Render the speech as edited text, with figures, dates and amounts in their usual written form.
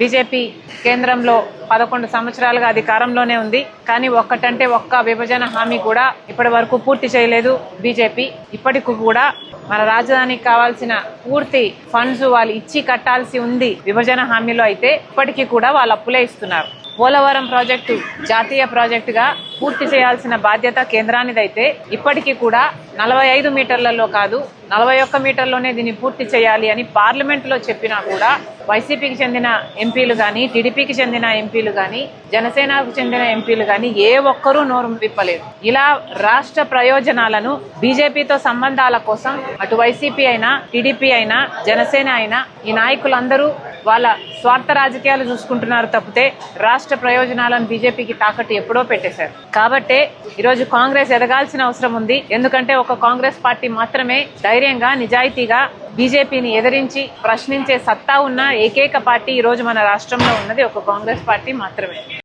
BJP కేంద్రంలో 11 సంవత్సరాలుగా అధికారంలోనే ఉంది. కానీ ఒక్కటంటే ఒక్క విభజన హామీ కూడా ఇప్పటి వరకు పూర్తి చేయలేదు బీజేపీ. ఇప్పటికి కూడా మన రాజధానికి కావాల్సిన పూర్తి ఫండ్స్ వాళ్ళు ఇచ్చి కట్టాల్సి ఉంది విభజన హామీలో. అయితే ఇప్పటికీ కూడా వాళ్ళు అప్పులే ఇస్తున్నారు. పోలవరం ప్రాజెక్టు జాతీయ ప్రాజెక్టుగా పూర్తి చేయాల్సిన బాధ్యత కేంద్రానిదైతే ఇప్పటికీ కూడా 45 మీటర్లలో కాదు 41 మీటర్లోనే దీన్ని పూర్తి చేయాలి అని పార్లమెంటులో చెప్పినా కూడా వైసీపీకి చెందిన ఎంపీలు కానీ, టీడీపీకి చెందిన ఎంపీలు కానీ, జనసేనకు చెందిన ఎంపీలు కానీ ఏ ఒక్కరూ నోరు విప్పలేదు. ఇలా రాష్ట్ర ప్రయోజనాలను బీజేపీతో సంబంధాల కోసం అటు వైసీపీ అయినా, టీడీపీ అయినా, జనసేన అయినా ఈ నాయకులందరూ వాళ్ళ స్వార్థ రాజకీయాలు చూసుకుంటున్నారు తప్పితే రాష్ట్ర ప్రయోజనాలను బీజేపీకి తాకట్టు ఎప్పుడో పెట్టేశారు. కాబట్టే ఈరోజు కాంగ్రెస్ ఎదగాల్సిన అవసరం ఉంది. ఎందుకంటే ఒక కాంగ్రెస్ పార్టీ మాత్రమే ధైర్యంగా, నిజాయితీగా బీజేపీని ఎదిరించి ప్రశ్నించే సత్తా ఉన్న ఏకైక పార్టీ ఈరోజు మన రాష్ట్రంలో ఉన్నది ఒక కాంగ్రెస్ పార్టీ మాత్రమే.